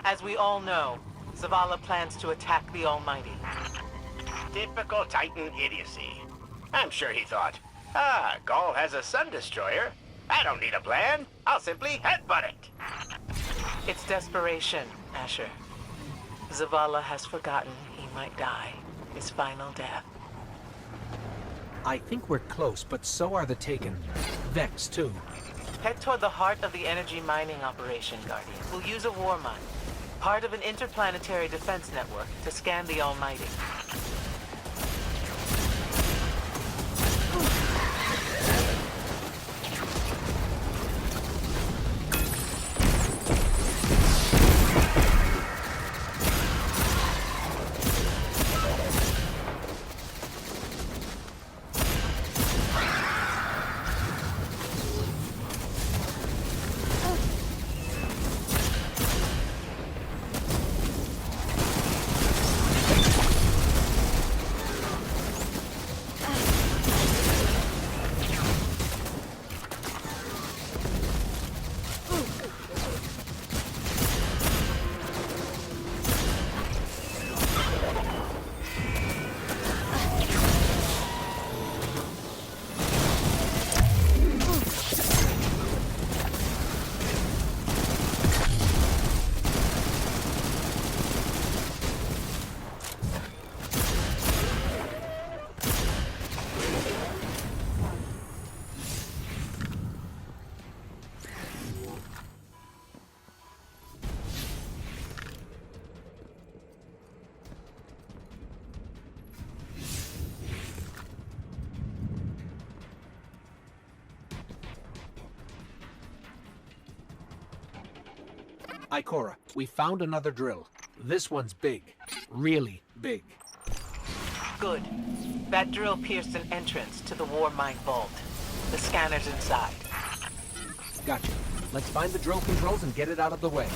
As we all know, Zavala plans to attack the Almighty. Typical Titan idiocy. I'm sure he thought, Gaul has a Sun Destroyer. I don't need a plan. I'll simply headbutt it. It's desperation, Asher. Zavala has forgotten he might die. His final death. I think we're close, but so are the Taken. Vex, too. Head toward the heart of the energy mining operation, Guardian. We'll use a Warmind, part of an interplanetary defense network, to scan the Almighty. Ikora, we found another drill. This one's big. Really big. Good. That drill pierced an entrance to the Warmind vault. The scanner's inside. Gotcha. Let's find the drill controls and get it out of the way.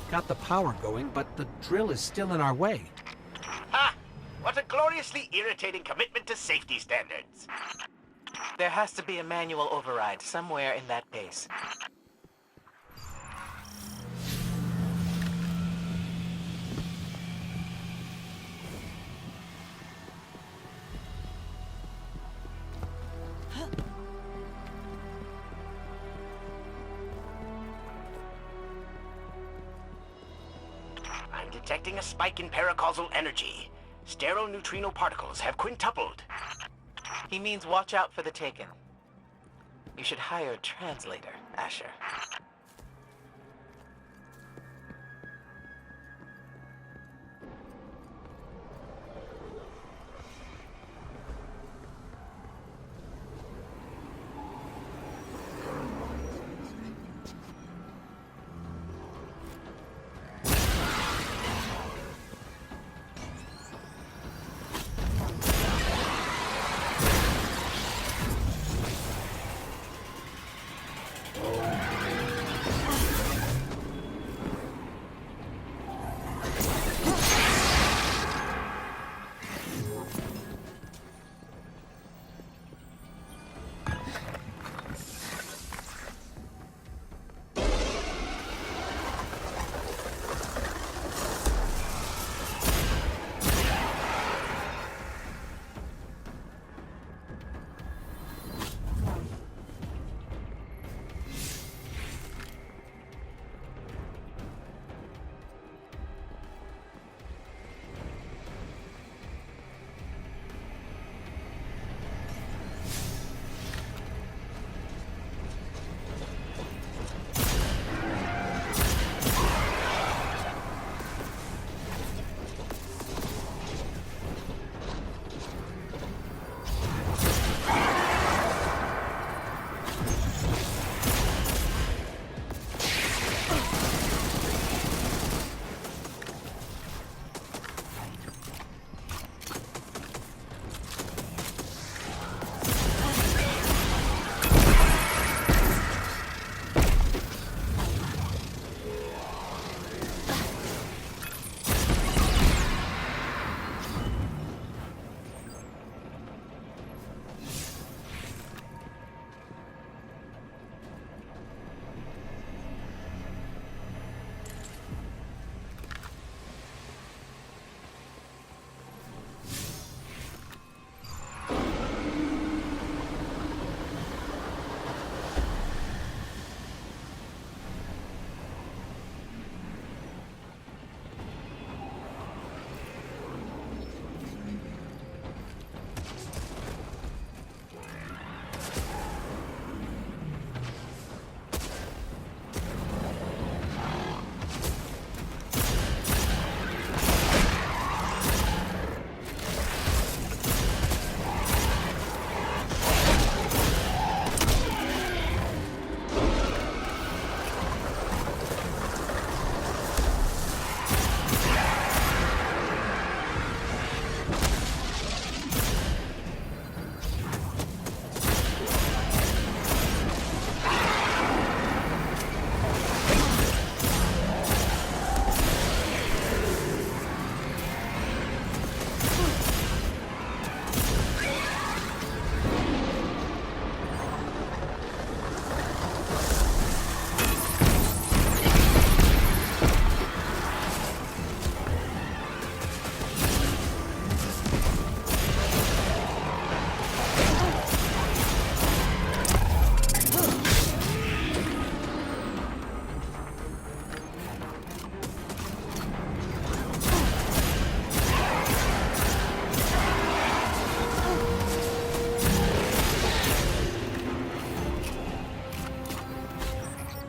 Got the power going, but the drill is still in our way. Ha! What a gloriously irritating commitment to safety standards. There has to be a manual override somewhere in that base. I'm detecting a spike in paracausal energy. Sterile neutrino particles have quintupled. He means watch out for the Taken. You should hire a translator, Asher.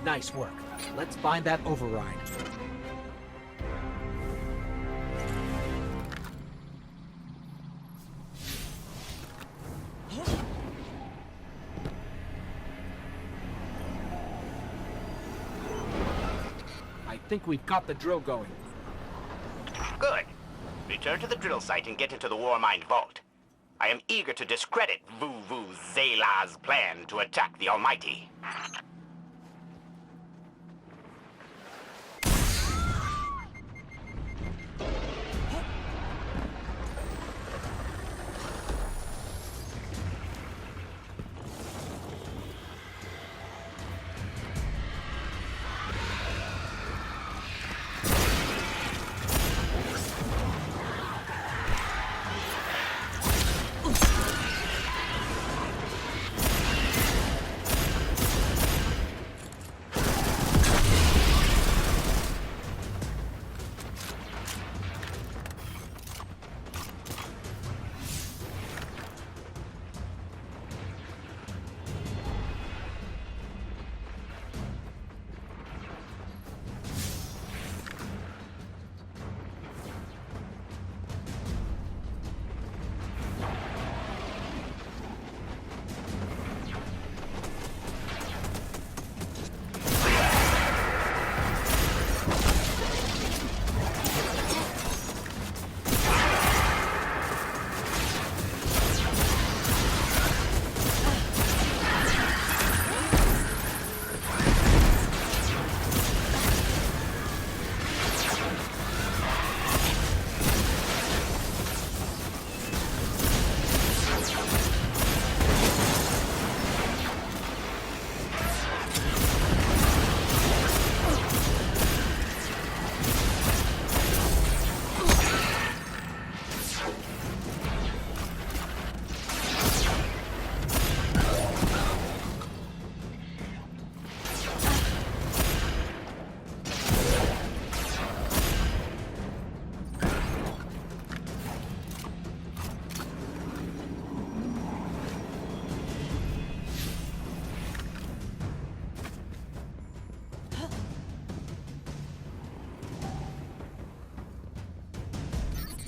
Nice work. Let's find that override. I think we've got the drill going. Good. Return to the drill site and get into the Warmind vault. I am eager to discredit Zela's plan to attack the Almighty.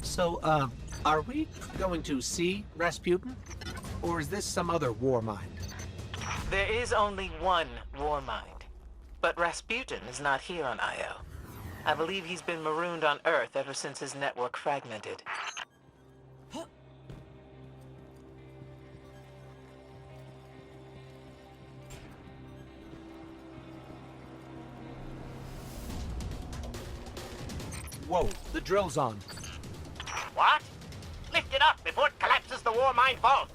So, are we going to see Rasputin? Or is this some other Warmind? There is only one Warmind. But Rasputin is not here on Io. I believe he's been marooned on Earth ever since his network fragmented. Whoa, the drill's on. What? Lift it up before it collapses the Warmind vault.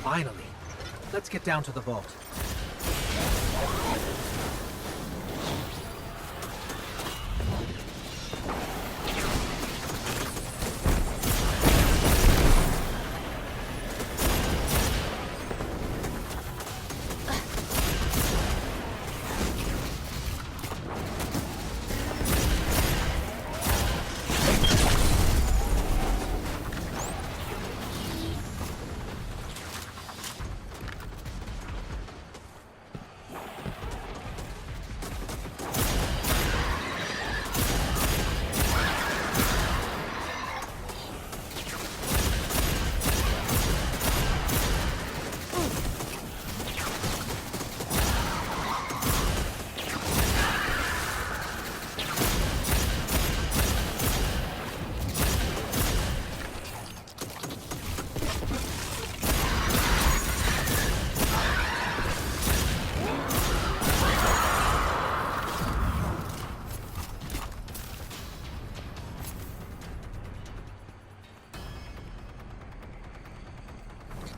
Finally. Let's get down to the vault.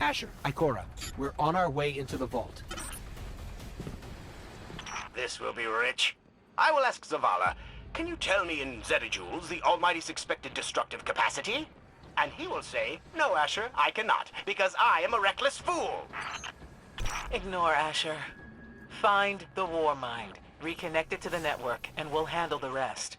Asher, Ikora, we're on our way into the vault. This will be rich. I will ask Zavala, can you tell me in zettajoules the Almighty's expected destructive capacity? And he will say, no, Asher, I cannot, because I am a reckless fool. Ignore Asher. Find the Warmind, reconnect it to the network, and we'll handle the rest.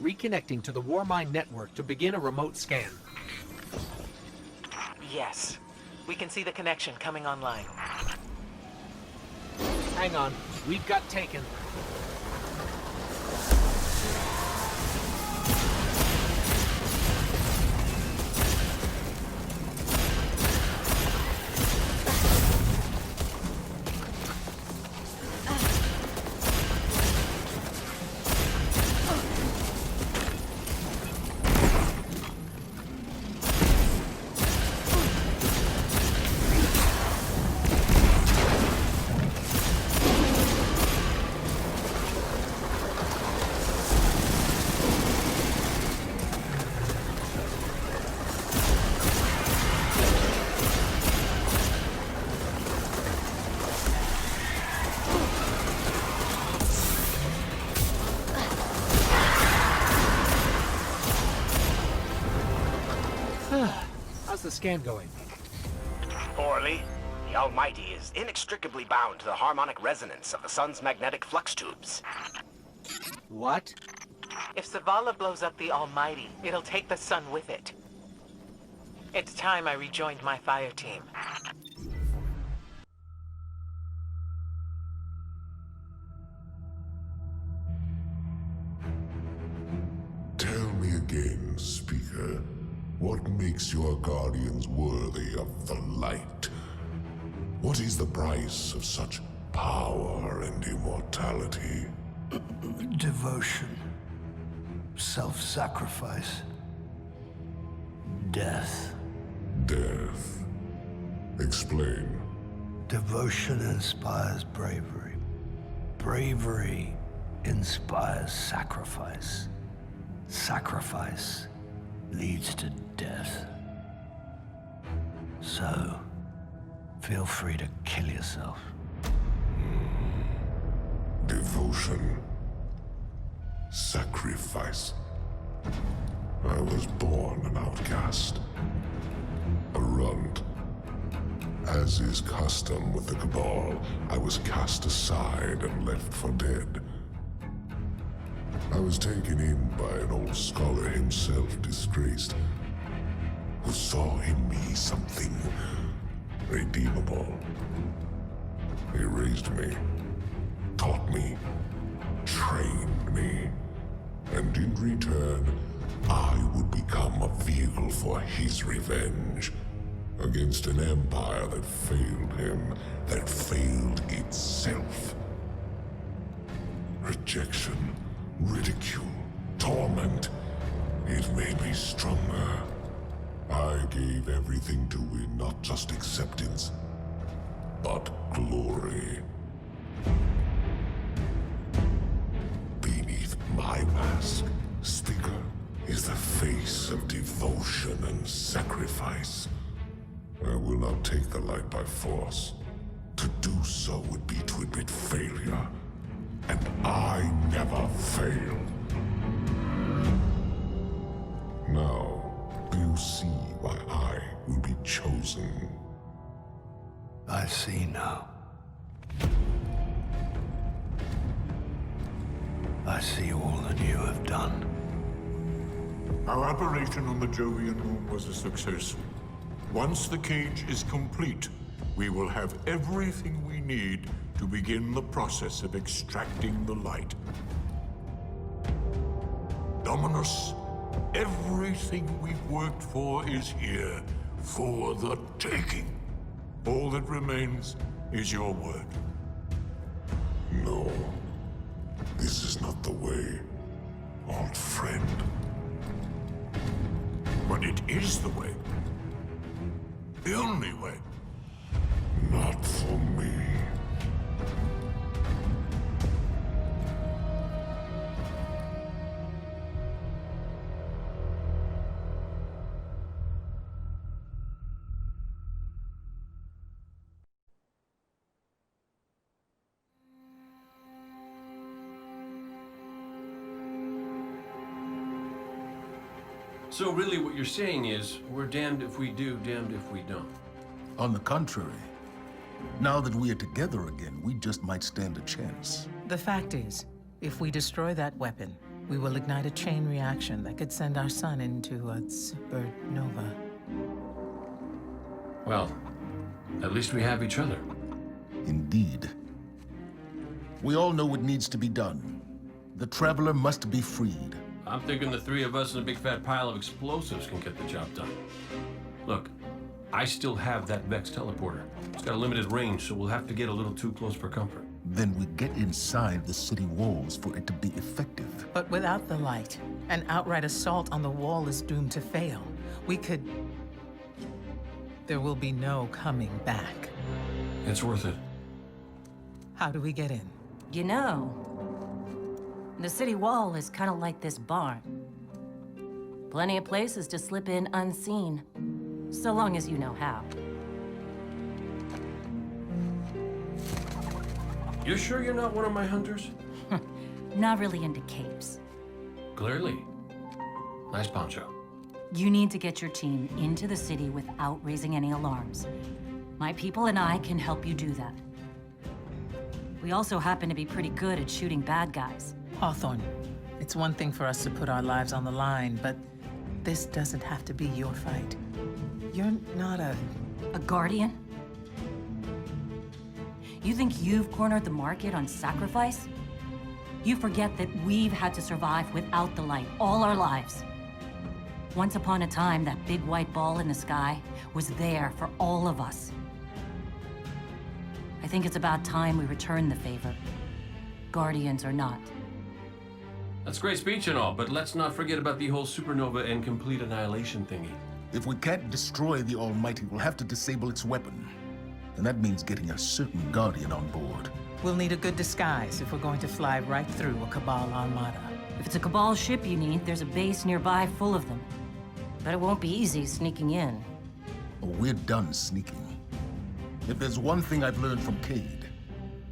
Reconnecting to the Warmind network to begin a remote scan. Yes. We can see the connection coming online. Hang on, we've got taken. How's the scan going? Poorly. The Almighty is inextricably bound to the harmonic resonance of the sun's magnetic flux tubes. What? If Zavala blows up the Almighty, it'll take the sun with it. It's time I rejoined my fire team. Tell me again, Speaker, what makes your guardians worthy of the light? What is the price of such power and immortality? Devotion. Self-sacrifice. Death. Death. Explain. Devotion inspires bravery. Bravery inspires sacrifice. Sacrifice leads to death. So, feel free to kill yourself. Devotion. Sacrifice. I was born an outcast. A runt. As is custom with the Cabal, I was cast aside and left for dead. I was taken in by an old scholar himself, disgraced, who saw in me something redeemable. He raised me, taught me, trained me, and in return, I would become a vehicle for his revenge. against an empire that failed him, that failed itself. Rejection, ridicule, torment. It made me stronger. I gave everything to win not just acceptance, but glory. Beneath my mask, Sticker is the face of devotion and sacrifice. I will not take the light by force. To do so would be to admit failure. And I never fail. Now, do you see why I will be chosen? I see now. I see all that you have done. Our operation on the Jovian moon was a success. Once the cage is complete, we will have everything we need to begin the process of extracting the light. Dominus, everything we've worked for is here, for the taking. All that remains is your word. No. This is not the way, old friend. But it is the way. The only way. Not for me. So really what you're saying is, we're damned if we do, damned if we don't. On the contrary, now that we are together again, we just might stand a chance. The fact is, if we destroy that weapon, we will ignite a chain reaction that could send our sun into a supernova. Well, at least we have each other. Indeed. We all know what needs to be done. The Traveler must be freed. I'm thinking the three of us and a big fat pile of explosives can get the job done. Look, I still have that Vex teleporter. It's got a limited range, so we'll have to get a little too close for comfort. Then we get inside the city walls for it to be effective. But without the light, an outright assault on the wall is doomed to fail. We could... There will be no coming back. It's worth it. How do we get in? You know, the city wall is kind of like this barn. Plenty of places to slip in unseen, so long as you know how. You sure you're not one of my hunters? Not really into capes. Clearly. Nice poncho. You need to get your team into the city without raising any alarms. My people and I can help you do that. We also happen to be pretty good at shooting bad guys. Hawthorne, it's one thing for us to put our lives on the line, but this doesn't have to be your fight. You're not a guardian? You think you've cornered the market on sacrifice? You forget that we've had to survive without the light all our lives. Once upon a time, that big white ball in the sky was there for all of us. I think it's about time we return the favor, guardians or not. That's great speech and all, but let's not forget about the whole supernova and complete annihilation thingy. If we can't destroy the Almighty, we'll have to disable its weapon. And that means getting a certain Guardian on board. We'll need a good disguise if we're going to fly right through a Cabal armada. If it's a Cabal ship you need, there's a base nearby full of them. But it won't be easy sneaking in. Oh, we're done sneaking. If there's one thing I've learned from Cade,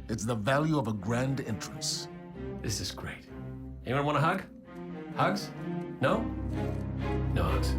it's the value of a grand entrance. This is great. Anyone want a hug? Hugs? No? No hugs.